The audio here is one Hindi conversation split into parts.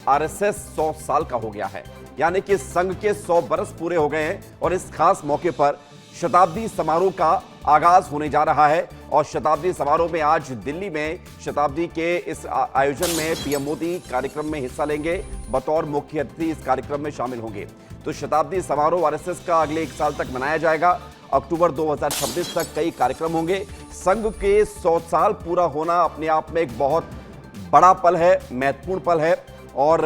आरएसएस 100 साल का हो गया है, यानी कि संघ के 100 बरस पूरे हो गए हैं और इस खास मौके पर शताब्दी समारोह का आगाज होने जा रहा है। और शताब्दी समारोह में आज दिल्ली में शताब्दी के इस आयोजन में पीएम मोदी कार्यक्रम में हिस्सा लेंगे, बतौर मुख्य अतिथि इस कार्यक्रम में शामिल होंगे। तो शताब्दी समारोह आरएसएस का अगले 1 साल तक मनाया जाएगा। अक्टूबर 2026 तक कई कार्यक्रम होंगे। संघ के 100 साल पूरा होना अपने आप में एक बहुत बड़ा पल है, महत्वपूर्ण पल है। और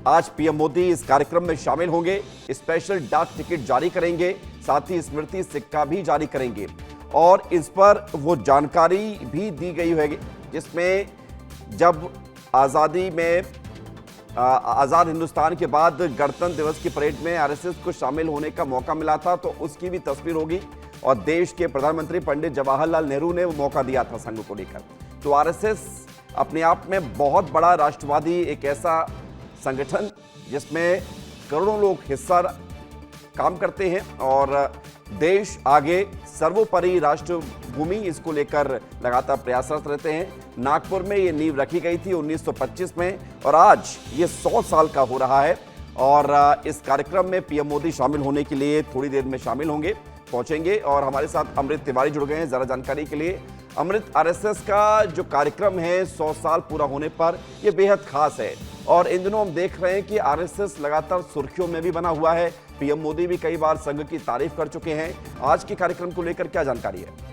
आज पीएम मोदी इस कार्यक्रम में शामिल होंगे, स्पेशल डाक टिकट जारी करेंगे, साथ ही स्मृति सिक्का भी जारी करेंगे। और इस पर वो जानकारी भी दी गई है जिसमें जब आज़ादी में आज़ाद हिंदुस्तान के बाद गणतंत्र दिवस की परेड में आरएसएस को शामिल होने का मौका मिला था, तो उसकी भी तस्वीर होगी। और देश के प्रधानमंत्री पंडित जवाहरलाल नेहरू ने वो मौका दिया था संघ को लेकर। तो आरएसएस अपने आप में बहुत बड़ा राष्ट्रवादी एक ऐसा संगठन जिसमें करोड़ों लोग हिस्सा काम करते हैं और देश आगे सर्वोपरि राष्ट्रभूमि इसको लेकर लगातार प्रयासरत रहते हैं। नागपुर में ये नींव रखी गई थी 1925 में और आज ये 100 साल का हो रहा है। और इस कार्यक्रम में पीएम मोदी शामिल होने के लिए थोड़ी देर में शामिल होंगे, पहुंचेंगे। और हमारे साथ अमृत तिवारी जुड़ गए हैं जरा जानकारी के लिए। अमृत, आरएसएस का जो कार्यक्रम है 100 साल पूरा होने पर, यह बेहद खास है और इन दिनों हम देख रहे हैं कि आरएसएस लगातार सुर्खियों में भी बना हुआ है। पीएम मोदी भी कई बार संघ की तारीफ कर चुके हैं। आज के कार्यक्रम को लेकर क्या जानकारी है?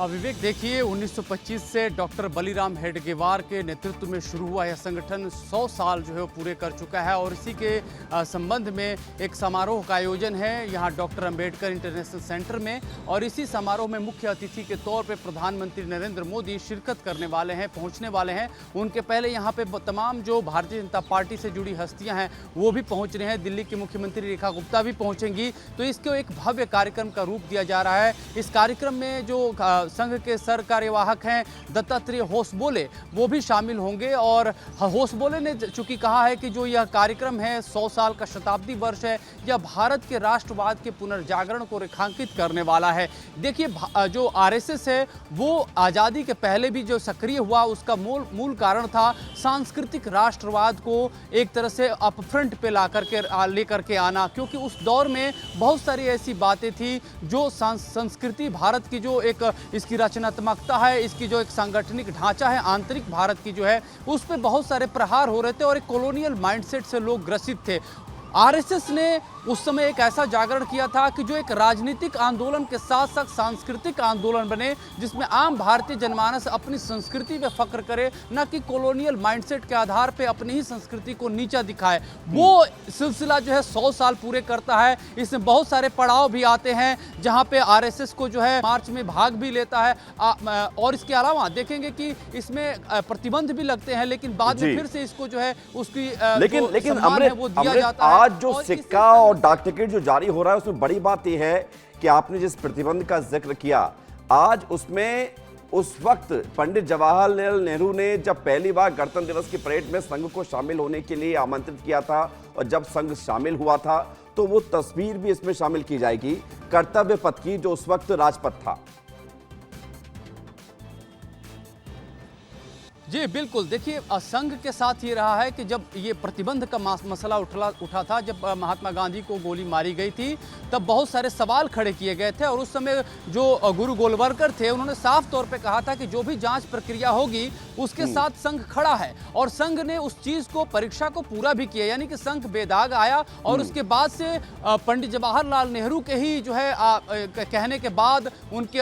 विवेक, देखिए 1925 से डॉक्टर बलीराम हेडगेवार के नेतृत्व में शुरू हुआ यह संगठन 100 साल जो है वो पूरे कर चुका है। और इसी के संबंध में एक समारोह का आयोजन है यहाँ डॉक्टर अंबेडकर इंटरनेशनल सेंटर में। और इसी समारोह में मुख्य अतिथि के तौर पे प्रधानमंत्री नरेंद्र मोदी शिरकत करने वाले हैं, पहुँचने वाले हैं। उनके पहले यहाँ पे तमाम जो भारतीय जनता पार्टी से जुड़ी हस्तियाँ हैं वो भी पहुँच रहे हैं। दिल्ली की मुख्यमंत्री रेखा गुप्ता भी पहुँचेंगी। तो इसको एक भव्य कार्यक्रम का रूप दिया जा रहा है। इस कार्यक्रम में जो संघ के सर कार्यवाहक हैं दत्तात्रेय होसबोले, वो भी शामिल होंगे। और होसबोले ने चूंकि कहा है कि जो यह कार्यक्रम है 100 साल का शताब्दी वर्ष है, यह भारत के राष्ट्रवाद के पुनर्जागरण को रेखांकित करने वाला है। देखिए, जो आरएसएस है वो आज़ादी के पहले भी जो सक्रिय हुआ, उसका मूल कारण था सांस्कृतिक राष्ट्रवाद को एक तरह से अपफ्रंट पे लेकर के आना। क्योंकि उस दौर में बहुत सारी ऐसी बातें थी जो संस्कृति, भारत की जो एक इसकी रचनात्मकता है, इसकी जो एक सांगठनिक ढांचा है आंतरिक भारत की जो है, उस पे बहुत सारे प्रहार हो रहे थे और एक कॉलोनियल माइंडसेट से लोग ग्रसित थे। आरएसएस ने उस समय एक ऐसा जागरण किया था कि जो एक राजनीतिक आंदोलन के साथ साथ सांस्कृतिक आंदोलन बने, जिसमें आम भारतीय जनमानस अपनी संस्कृति पे फख्र करे, न कि कॉलोनियल माइंडसेट के आधार पे अपनी ही संस्कृति को नीचा दिखाए। वो सिलसिला जो है 100 साल पूरे करता है। इसमें बहुत सारे पड़ाव भी आते हैं जहाँ पे आरएसएस को जो है मार्च में भाग भी लेता है। और इसके अलावा देखेंगे कि इसमें प्रतिबंध भी लगते हैं, लेकिन बाद में फिर से इसको जो है उसकी लेकिन अमृत, वो दिया जाता है। आज जो सिक्का और डाक टिकट जो जारी हो रहा है उसमें बड़ी बात यह है कि आपने जिस प्रतिबंध का जिक्र किया, आज उसमें उस वक्त पंडित जवाहरलाल नेहरू ने जब पहली बार गणतंत्र दिवस की परेड में संघ को शामिल होने के लिए आमंत्रित किया था और जब संघ शामिल हुआ था तो वो तस्वीर भी इसमें शामिल की जाएगी, कर्तव्य पथ की, जो उस वक्त राजपथ था। जी बिल्कुल, देखिए संघ के साथ ये रहा है कि जब ये प्रतिबंध का मसला उठा था, जब महात्मा गांधी को गोली मारी गई थी, तब बहुत सारे सवाल खड़े किए गए थे। और उस समय जो गुरु गोलवलकर थे, उन्होंने साफ तौर पे कहा था कि जो भी जांच प्रक्रिया होगी उसके साथ संघ खड़ा है। और संघ ने उस चीज़ को, परीक्षा को पूरा भी किया, यानी कि संघ बेदाग आया। और उसके बाद से पंडित जवाहरलाल नेहरू के ही जो है कहने के बाद, उनके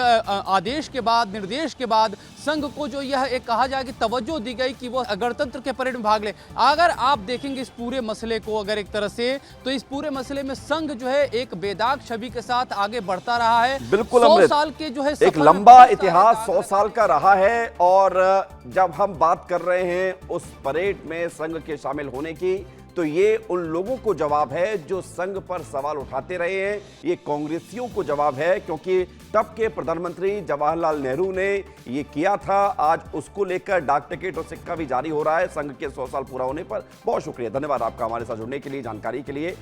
आदेश के बाद, निर्देश के बाद संघ को जो यह एक कहा जाए कि तवज्जो दी गई कि वो गणतंत्र के परेड में भाग ले। अगर आप देखेंगे इस पूरे मसले को अगर एक तरह से, तो इस पूरे मसले में संघ जो है एक बेदाग छवि के साथ आगे बढ़ता रहा है। बिल्कुल 100 साल के जो है एक लंबा इतिहास 100 साल का रहा है। और जब हम बात कर रहे हैं उस परेड में संघ के शामिल होने की, तो ये उन लोगों को जवाब है जो संघ पर सवाल उठाते रहे हैं, ये कांग्रेसियों को जवाब है, क्योंकि तब के प्रधानमंत्री जवाहरलाल नेहरू ने ये किया था। आज उसको लेकर डाक टिकट और सिक्का भी जारी हो रहा है संघ के 100 साल पूरा होने पर। बहुत शुक्रिया, धन्यवाद आपका हमारे साथ जुड़ने के लिए, जानकारी के लिए।